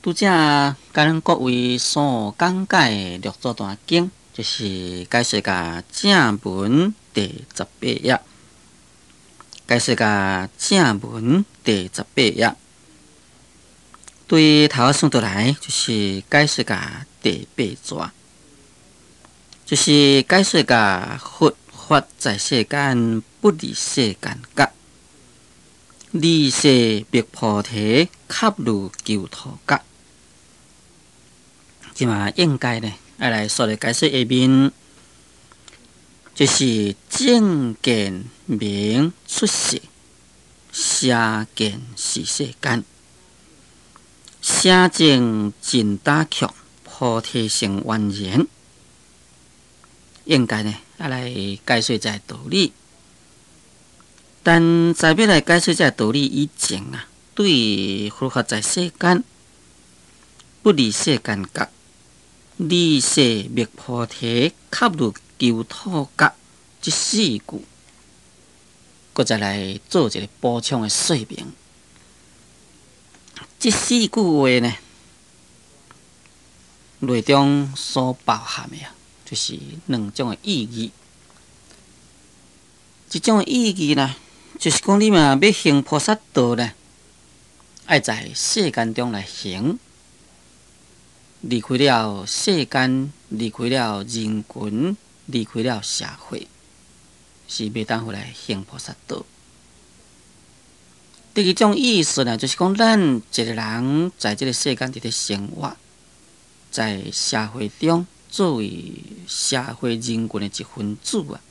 拄则甲咱各位所讲解的六祖坛经，就是解释甲正文第18页，解释甲正文第18页。对头算倒来，就是解释甲第8节，就是解释甲佛法在世间不离世间觉，离世灭菩提，恰如求陀觉。即嘛应该呢，要来说的解释下面，就是正见明出世，邪见是世间。邪正尽打曲，菩提成完然。应该呢，要来解释这道理。但在要来解释这道理以前啊，对佛法在世间不离世间觉，离世灭菩提，恰如求陀觉这4句，搁再来做一个补充的说明。这4句话呢，内中所包含的就是2种的意义。一种的意义呢，就是讲你嘛要行菩萨道呢，爱在世间中来行，离开了世间，离开了人群，离开了社会，是袂当回来行菩萨道。第二种意思呢，就是讲咱一个人在这个世间伫咧生活，在社会中作为社会人群的一分子啊，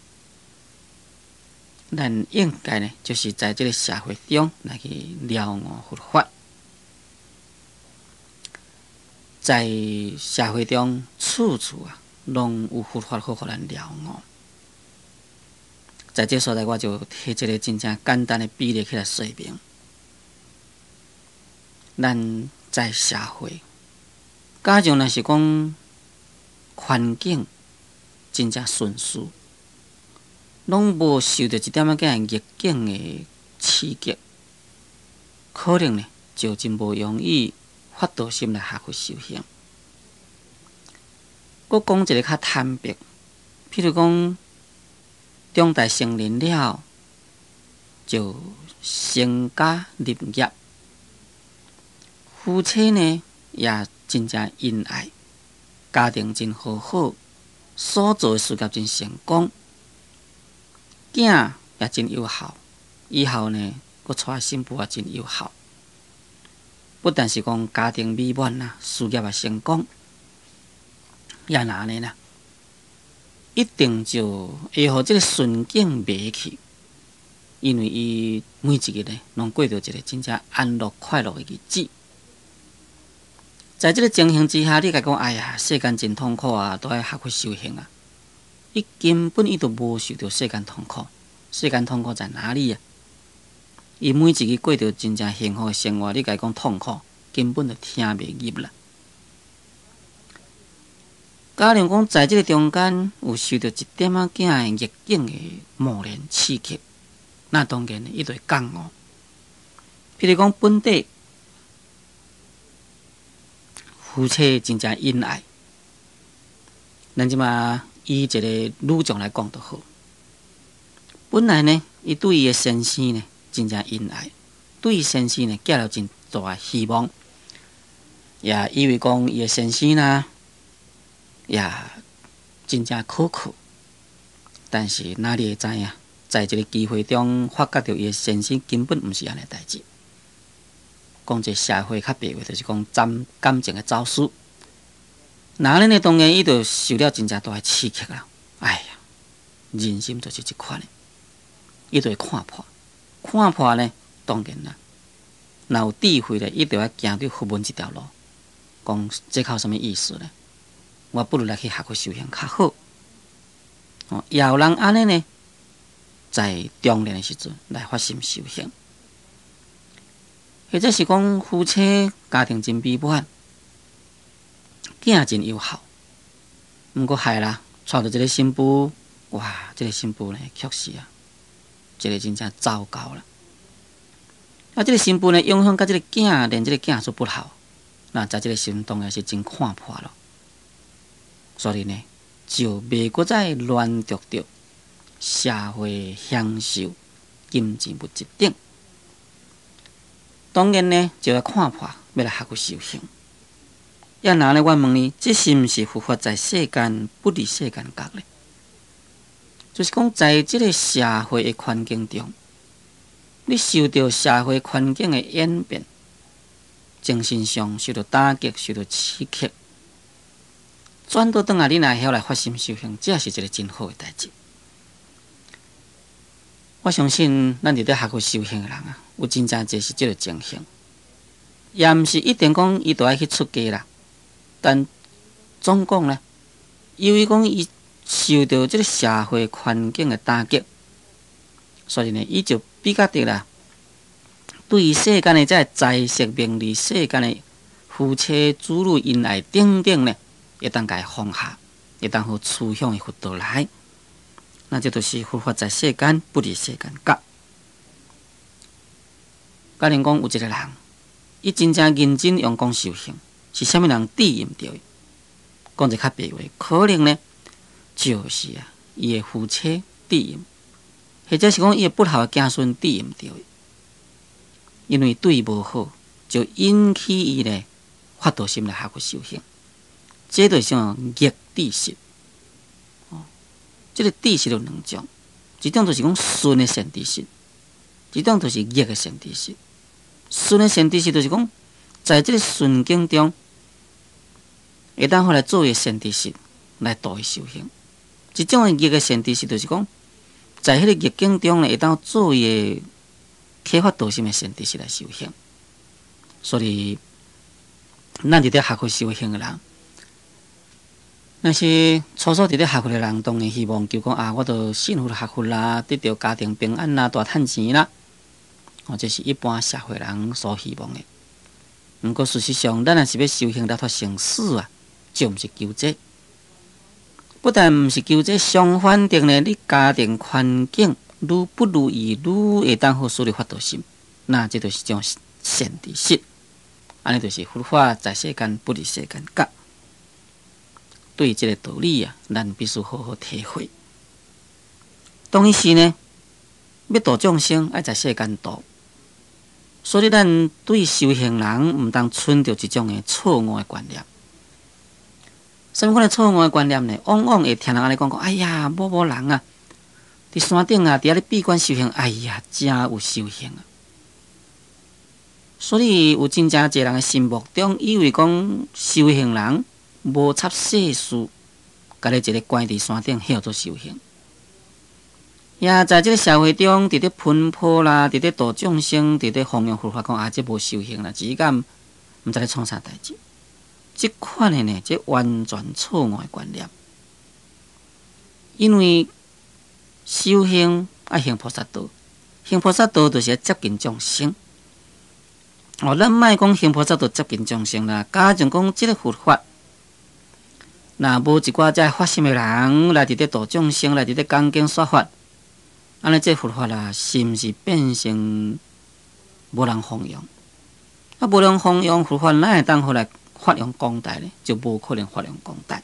咱应该呢，就是在这个社会中来去了悟佛法，在社会中处处啊，拢有佛法好互咱了悟。在这所在，我就提一个真正简单的比例起来说明。咱在社会，假如若是讲环境真正顺遂，拢无受到一点仔个逆境的刺激，可能呢就真无容易发道心来学佛修行。我讲一个较坦白，譬如讲中大成年了，就成家立业。夫妻呢也真正恩爱，家庭真好好，所做的事业真成功，囝也真有效，以后呢，佫娶新妇也真有效。不但是讲家庭美满啦，事业也成功，也哪呢啦？一定就会互这个顺境袂去，因为伊每一日呢，拢过着一个真正安乐快乐的日子。在这个情形之下，你甲讲，哎呀，世间真痛苦啊，都爱学佛修行啊。伊根本伊都无受到世间痛苦，世间痛苦在哪里啊？伊每一日过着真正幸福的生活，你甲讲痛苦，根本就听袂入啦。假如讲在这个中间有受到一点仔的逆境的磨练刺激，那当然伊就会觉悟。譬如讲本地夫妻真正恩爱，咱即马以一个女将来讲就好。本来呢，伊对伊的先生呢真正恩爱，对伊先生呢寄了真大的希望，也以为讲伊的先生啦，也真正可靠。但是哪里会知影，在这个机会中发觉到伊的先生根本毋是安尼代志。讲这社会较白话，就是讲感情的走私。那呢，当然伊就受了真正大的刺激啦。哎呀，人心就是这款的，伊就会看破。看破呢，当然啦，若有智慧咧，伊就要行对佛门这条路。讲这靠什么意思呢？我不如来去学佛修行较好。也有人安尼呢，在中年的时阵来发心修行。或者是讲夫妻家庭真美满，囝真有效，毋过害啦，娶到一个新妇，哇，这个新妇呢，确实啊，这个真正糟糕啦。啊，这个新妇呢，影响甲这个囝，连这个囝都不好，那在这个时阵当然是真看破了。所以呢，就袂搁再乱着着社会享受金钱物质等。当然呢，就要看破，要来学去修行。也拿咧，我问你，这是毋是佛法在世间不离世间觉咧？就是讲，在这个社会的环境中，你受到社会环境的演变，精神上受到打击、受到刺激，转倒转来，你若晓来发心修行，这也是一个真好的代志。我相信，咱伫咧学去修行的人啊，有真正侪是这个情形，也毋是一定讲伊都爱去出家啦。但总讲呢，由于讲伊受到这个社会环境的打击，所以呢，伊就比较的啦，对于世间的这财色名利、世间的夫妻子女恩爱等等呢，会当甲伊放下，会当好趋向的佛道来。那这就是佛法在世间不离世间觉。假如讲有一个人，伊真正认真用功修行。是啥物人指引着伊？讲一较白话，可能呢，就是伊的夫妻指引，或者是讲伊的不孝的子孙指引着伊，因为对伊无好，就引起伊呢发道心来学去修行。这就是像逆知识。这个知识有两种，一种就是讲顺的善知识，一种就是逆的善知识。顺的善知识就是讲，在这个顺境中。会当好来做个善知识来导伊修行，一种逆个善知识就是讲，在迄个逆境中呢，会当做伊个启发道心的善知识来修行。所以，咱伫咧学去修行的人，那是初初伫咧学佛的人，当然希望就讲我都幸福学佛啦，得到家庭平安啦，大趁钱啦。这是一般社会人所希望的。不过事实上，咱若是要修行来脱生死啊。就毋是求这，不但毋是求这，相反的呢，你家庭环境愈不如意，愈会当好树立发道心，那这就是一种善知识。安尼就是佛法在世间不离世间觉。对于这个道理啊，咱必须好好体会。当时呢，要度众生，爱在世间度，所以咱对修行人毋当存着一种的错误的观念。什么款的错误的观念呢？往往会听人安尼讲，哎呀，某人啊，伫山顶啊，伫遐咧闭关修行，哎呀，真有修行啊！所以有真正侪人的心目中，以为讲修行人无插世事，家己一个关伫山顶叫做修行。也在这个社会中，伫咧奔波啦，伫咧度众生，伫咧弘扬佛法，讲这无修行啦，只敢毋知咧创啥代志。这款的呢，这完全错误的观念。因为修行爱行菩萨道，行菩萨道就是要接近众生。咱莫讲行菩萨道接近众生啦，加上讲这个佛法，那无一寡在发心的人来伫咧度众生，来伫咧讲经说法，安尼这佛法啦，是毋是变成无人弘扬？无人弘扬佛法，哪会当好来发扬光大呢？就无可能发扬光大。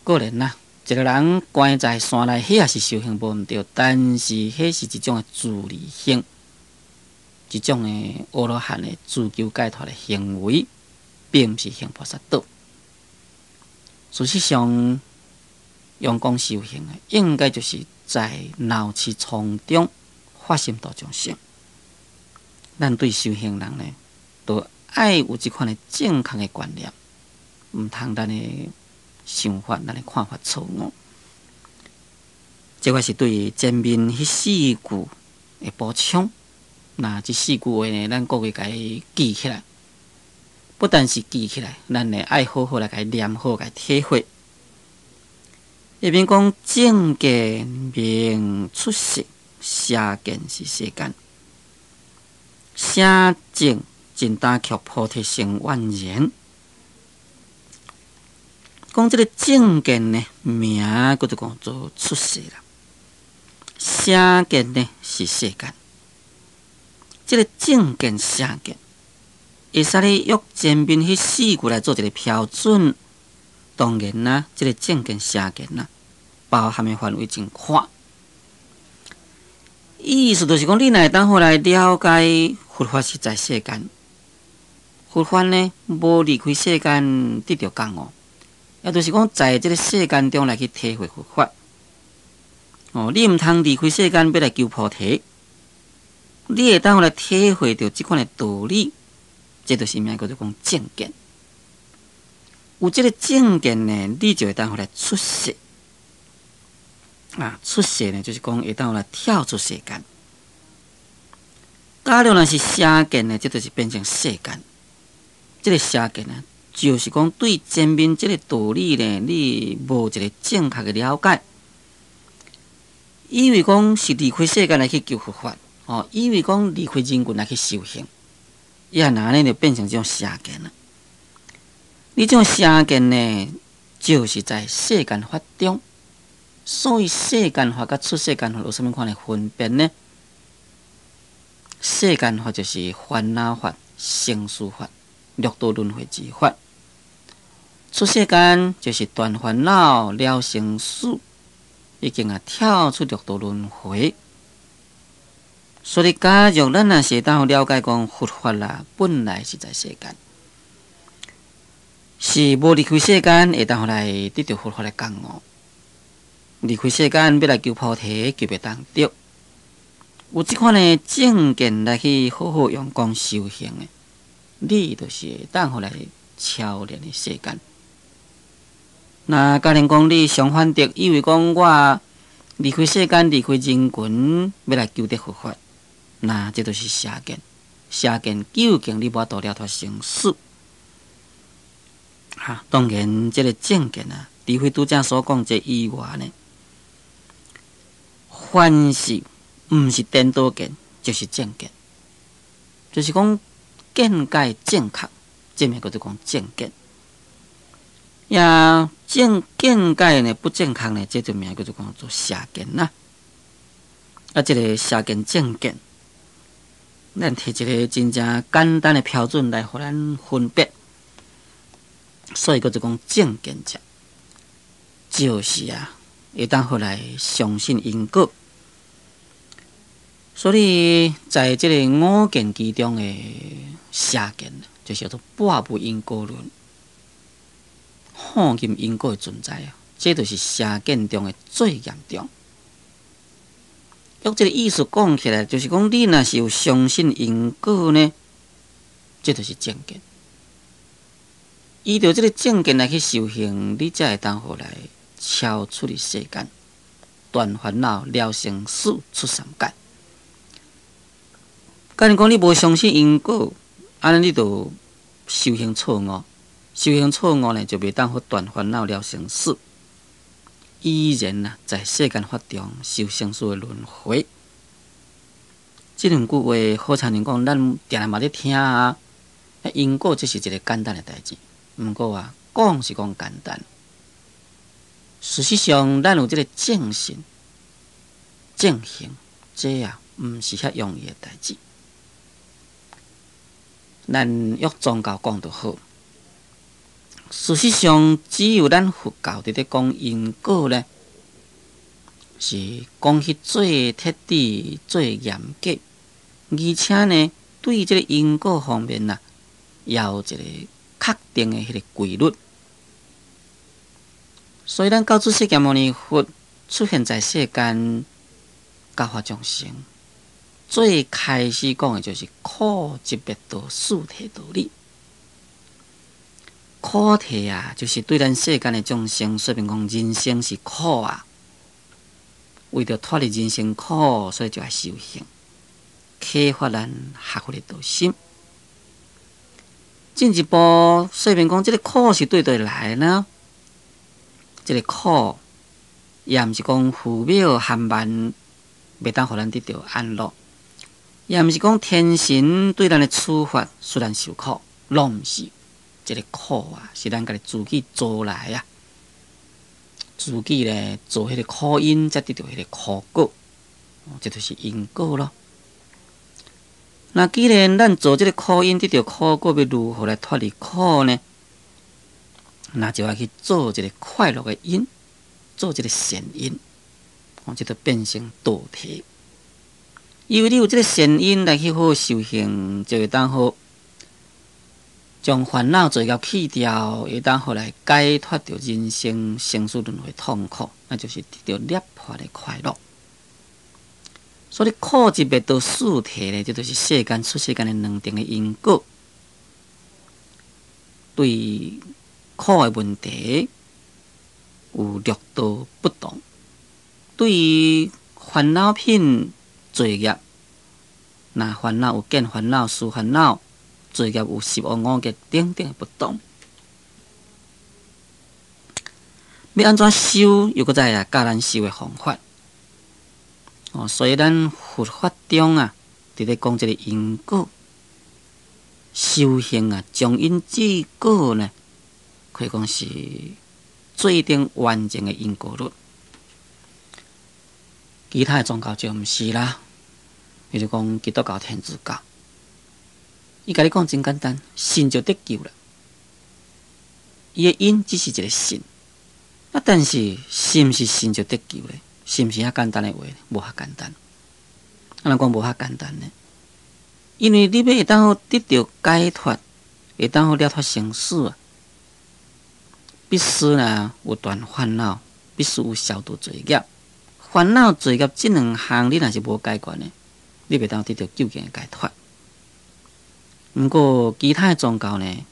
个人呐，一个人关在山内，迄也是修行无毋对，但是迄是一种的自利性，一种的阿罗汉的自求解脱的行为，并毋是行菩萨道。事实上，用功修行应该就是在闹市丛中发心度众生。咱对修行人呢，都爱有这款的正确的观念，毋通咱的想法、咱的看法错误。这个是对前面迄四句的补充。那这四句话呢，咱各位甲伊记起来，不但是记起来，咱呢爱好好来甲伊念好，甲伊体会。那边讲正见明出世，邪见是世间。邪正真大曲菩提成万言。讲这个正见呢，名叫做讲做出世啦。邪见呢是世间。这个正见、邪见，会使咧约前面迄4句来做一个标准。当然啦，这个正见、邪见啦，包含的范围真宽。意思就是讲，你若会当好来了解佛法是在世间，佛法呢无离开世间得到觉悟，也就是讲，在这个世间中来去体会佛法。你毋通离开世间要来求菩提，你会当来体会到这款的道理，这就是名叫做讲正见。有这个正见呢，你就会当来出世。出世呢，就是讲会当来跳出世间。假如若是邪见呢，这就是变成世间。这个邪见呢，就是讲对前面这个道理呢，你无一个正确的了解，以为讲是离开世间来去求佛法，以为讲离开人群来去修行，也那呢就变成这种邪见了。你这种邪见呢，就是在世间法中。所以世间法甲出世间法有什么款的分别呢？世间法就是烦恼法、生死法、六道轮回之法；出世间就是断烦恼、了生死，已经跳出六道轮回。所以，假如咱若是当了解讲佛法啦，本来是在世间，是无离开世间，会当来得到佛法的觉悟。离开世间要来求菩提，就袂当得。有这款的正见来去好好用功修行的，你就是会当互来超越的世间。那假如讲你相反的，以为讲我离开世间、离开人群，要来求得佛法，那这就是邪见。邪见究竟你无法度了脱生死。当然，这个正见除非拄则所讲这以外呢，凡是毋是颠倒见，就是正见，就是讲见解正确，这名叫做讲正见。见解呢不正确呢，这就名叫做讲做邪见啦。这个邪见正见，咱摕一个真正简单的标准来互咱分别。所以叫做讲正见者，就是会当互来相信因果。所以在这个五见其中的邪见，就是叫做半部因果论，放任因果的存在这就是邪见中的最严重。用这个意思讲起来，就是讲你若是有相信因果呢，这就是正见。依照这个正见来去修行，你才会当互来超出离世间，断烦恼、了生死、出三界。假如讲你无相信因果，安尼你就修行错误。修行错误呢，就袂当好断烦恼、了生死，依然在世间法中受生死的轮回。这两句话好像人讲，咱定定嘛咧听因果这是一个简单的代志，不过讲是讲简单。事实上，咱有这个正信、正行，这毋是遐容易的代志。咱约宗教讲得好，事实上，只有咱佛教伫咧讲因果呢，是讲去最彻底、最严格，而且呢，对这个因果方面也有一个确定的迄个规律。所以，咱教主释迦牟尼佛出现在世间，教化众生。最开始讲的就是苦集灭道四谛道理。苦谛就是对咱世间的众生说明讲，人生是苦为着脱离人生苦，所以就要修行，启发咱学佛的道心。进一步说明讲，这个苦是对对来呢？这个苦也毋是讲浮渺含慢，袂当互咱得到安乐。也毋是讲天神对咱的处罚，使咱受苦，拢毋是。这个苦是咱家己自己做来自己咧做迄个苦因，才得到迄个苦果，这就是因果咯。那既然咱做这个苦因得到苦果，要如何来脱离苦呢？那就要去做这个快乐的因，做这个善因，这就变成道体。因为你有这个善因来去好修行，就会当好将烦恼罪孽去掉，会当好来解脱掉人生生死轮回痛苦，那就是得到涅槃的快乐。所以苦集灭道四谛呢，这就是世间出世间的两定的因果。对苦的问题有略度不同，对于烦恼品罪业，那烦恼有见烦恼、思烦恼，罪业有十恶五逆等等不同。要安怎修，又搁再来教咱修的方法。所以咱佛法中啊，伫咧讲这个因果修行啊，从因至果呢，可以讲是最定完整的因果律。其他的宗教就毋是啦，比如讲基督教、天主教，伊甲你讲真简单，信就得救了。伊的因只是一个信，但是是毋是信就得救咧？是毋是遐简单的话？无遐简单。咱讲无遐简单呢？因为你要会当好得到解脱，会当好了脱生死啊，必须呢有断烦恼，必须有消除罪业。烦恼、罪业这两项，你若是无解决呢，你袂当得到究竟的解脱。不过其他的宗教呢，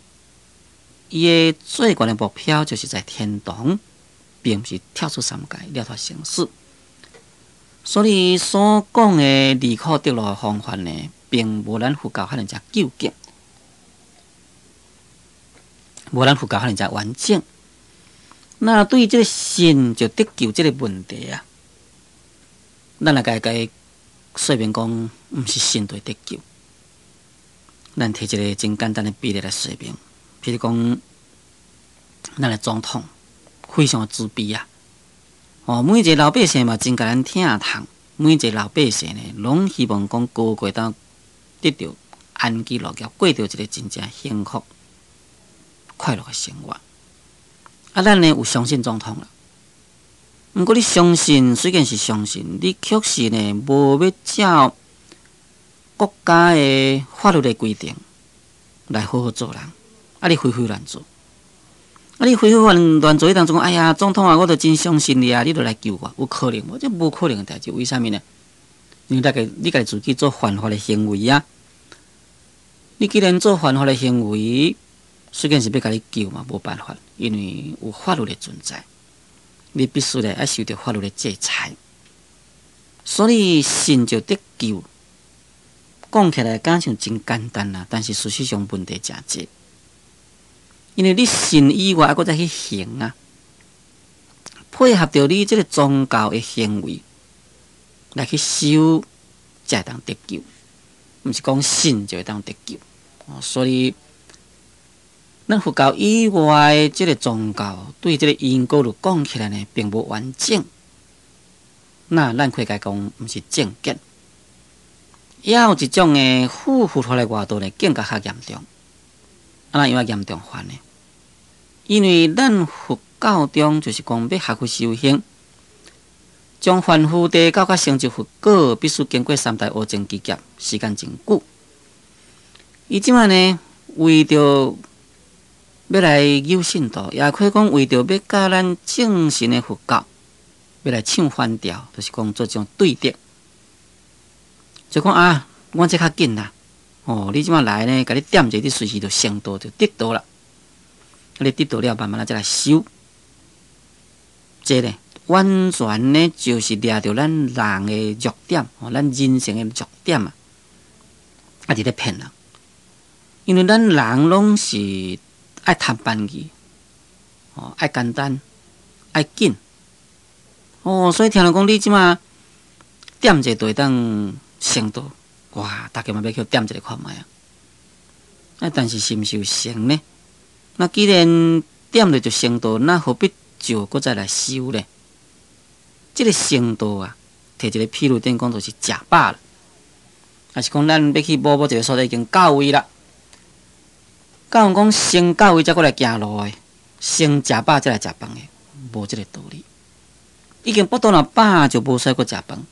伊的最高的目标就是在天堂，并不是跳出三界了脱生死。所以所讲的离苦得乐的方法呢，并无咱佛教遐尼只究竟，无咱佛教遐尼只完整。那对于这个信就得救这个问题啊，咱来甲说明讲，毋是信就得救。咱提一个真简单的比例来说明，譬如讲，咱的总统非常自卑啊。每一个老百姓嘛，真甲咱疼痛。每一个老百姓呢，拢希望讲高过当得到安居乐业，过着一个真正幸福、快乐的生活。咱呢有相信总统啦，不过你相信虽然是相信，你确实呢无要照国家的法律的规定来好好做人，你非非乱做。你非非乱做当中，哎呀，总统啊，我都真相信你啊，你都来救我，有可能无？这无可能的代志，为什么呢？因为你家自己做犯法的行为啊！你既然做犯法的行为，虽然是要甲你救嘛，无办法，因为有法律的存在，你必须来受到法律的制裁。所以信就得救，讲起来敢像真简单啦，但是事实上问题真多。因为你信以外，还搁再去行啊，配合着你这个宗教的行为来去修，才会当得救。毋是讲信就会当得救。所以，咱佛教以外这个宗教对这个因果律讲起来呢，并无完整。那咱可以讲，毋是正见。也有一种的附法的外道呢，更加较严重。那因为严重法呢？因为咱佛教中就是讲要学佛修行，将凡夫地到甲成就佛果，必须经过三大阿僧祇劫，时间真久。伊即摆呢，为着要来有信徒，也可以讲为着要教咱正信的佛教，要来唱反调，就是讲做种对立。就讲啊，我这较紧啦。你即摆来呢，甲你点者，你随时就成道就得道啦。你得道了，慢慢再来修。这呢，完全呢就是抓着咱人的弱点，咱人性的弱点啊，伫咧骗人。因为咱人拢是爱贪便宜，爱简单，爱紧。所以听人讲你即马点者就会当成道。哇！大家嘛要去点一个看卖啊！但是是毋是有成呢？那既然点了就成道，那何必就搁再来修呢？这个成道啊，摕一个譬如点讲，就是食饱了。也是讲咱要去某一个所在已经到位啦。教人讲先到位才过来行路的，先食饱才来食饭的，无即个道理。已经腹肚若饱就无使阁食饭，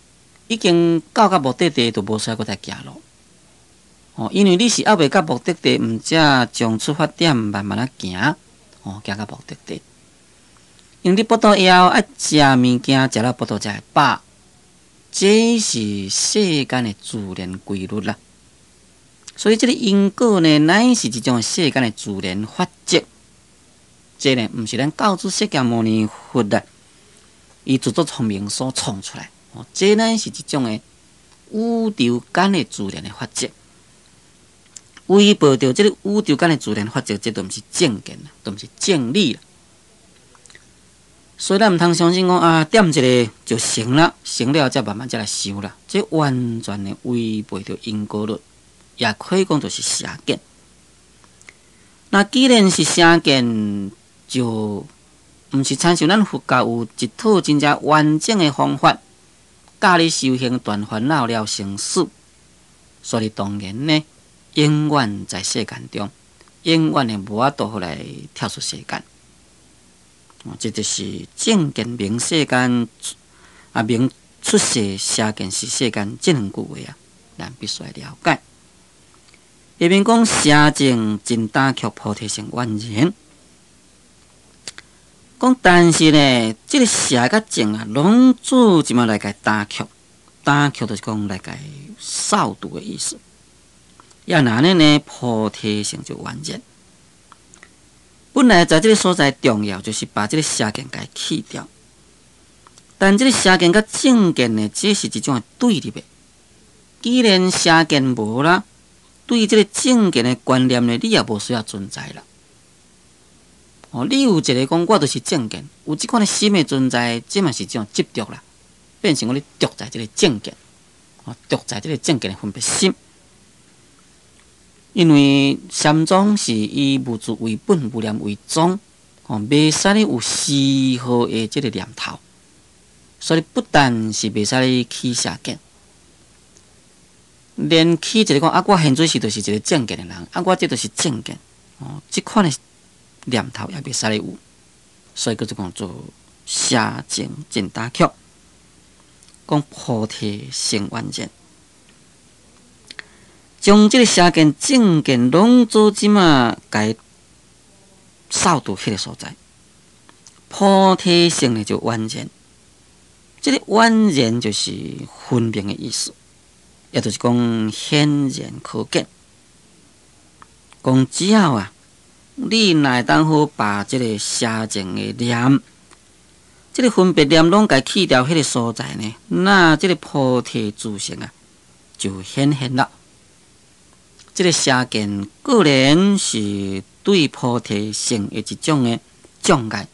已经到目的地就无使阁再行路。因为你是还未到目的地，毋则从出发点慢慢行，行到目的地。因为你腹肚枵，爱食物件，食了腹肚才会饱。这是世间的自然规律啦。所以，这个因果呢，乃是一种世间的自然法则。这呢，毋是咱教主释迦牟尼佛的伊自作聪明所创出来。这乃是一种的宇宙间的自然的法则。违背着这个宇宙间的自然法则，这都毋是正见啦，都毋是正理啦。所以咱毋通相信讲点一个就成了，成了才慢慢才来修啦。这完全的违背着因果律，也可以讲就是邪见。那既然是邪见，就毋是参照咱佛教有一套真正完整的方法，教你修行断烦恼了生死。所以当然呢，永远在世间中，永远的无法度来跳出世间。这就是正见明世间，明出世邪见是世间这两句话咱必须要了解。下面讲邪正真打曲菩提心完然。讲但是呢，这个邪甲正拢做即马来甲打曲，打曲就是讲来甲扫除的意思。要哪呢？菩提心就完然。本来在这个所在重要就是把这个邪见给去掉，但这个邪见甲正见呢，这是一种对立的。既然邪见无啦，对这个正见的观念呢，你也无需要存在啦。你有一个讲我就是正见，有这款的心的存在，这嘛是一种执着啦，变成你着在这个正见，着在这个正见的分别心。因为禅宗是以无自为本，无念为宗，袂使你有丝毫的这个念头，所以不但是袂使你起邪见，连起一个讲我现在是就是一个正见的人，我这就是正见，这款的念头也袂使你有，所以叫做讲做邪正真打曲，讲菩提心完然。将这个邪见、正见拢做即马该扫除迄个所在，菩提心呢就完然。这个完然就是分明的意思，也就是讲显然可见。讲只要你若会当好把这个邪正的念，这个分别念拢该去掉迄个所在呢，那这个菩提自性就显现了。这个邪见固然是对菩提心的一种的障碍，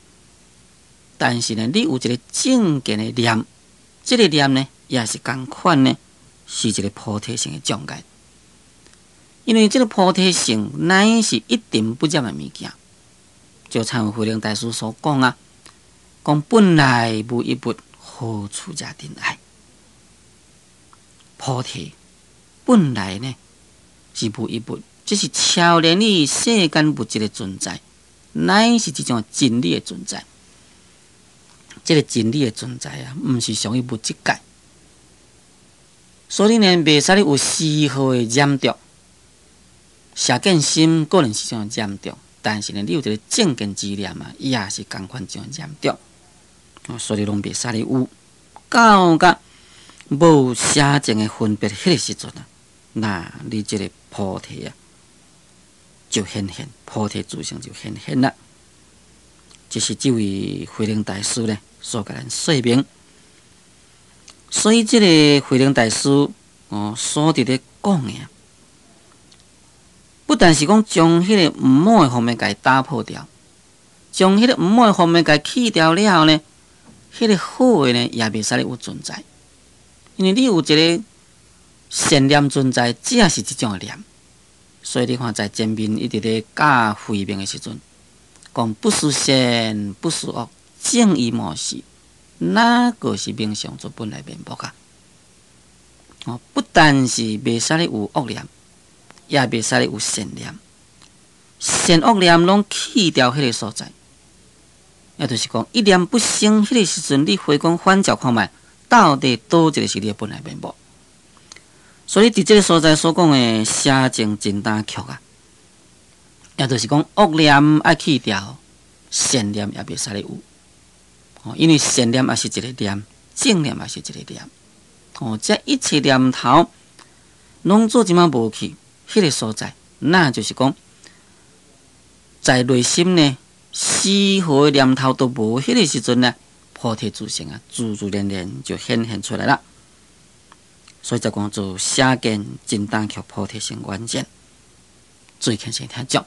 但是呢，你有一个正见的念，这个念呢，也是同款呢，是一个菩提心的障碍。因为这个菩提心乃是一定不染的物件，就像慧能大师所讲讲本来无一物，何处惹尘埃？菩提本来呢，是无一物，这是超然于世间物质的存在，乃是一种真理的存在。这个真理的存在毋是属于物质界，所以呢，袂使你有丝毫的染着。邪见心个人是一种染着，但是呢，你有一个正见之念也是同款一种染着。所以拢袂使你有到甲无邪正的分别迄个时阵那你这个菩提就显现，菩提自性就显现了。这是这位慧能大师呢所给咱说明。所以这个慧能大师所伫咧讲的不但是讲将迄个毋好的方面给打破掉，将迄个毋好的方面给去掉了呢，迄个好的呢也袂使你有存在，因为你有一个善念存在，这也是一种的念。所以你看，在前面一直咧教慧命的时阵，讲不思善，不思恶，正义莫视，哪个是命上所本来面目不但是袂使咧有恶念，也袂使咧有善念，善恶念拢去掉迄个所在。也就是讲，一念不生，迄个时阵，你回光返照看卖，到底倒一个是你的本来面目？所以伫这个所在所讲的邪正真胆曲啊，也就是讲恶念爱去掉，善念也袂使咧有。因为善念也是一个念，正念也是一个念。这一切念头拢做即马无去，迄个所在，那就是讲，在内心呢。丝毫的念头都无，迄个时阵呢，菩提自性啊，自自然然就显现出来了。所以才讲做邪见真胆曲菩提心愿见，最虔诚听众。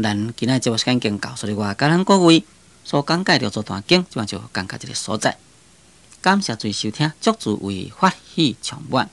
咱今仔节目时间经到，所以我甲咱各位所讲解着这段经，即就讲到这个所在。感谢诸位收听，祝诸位法喜充满。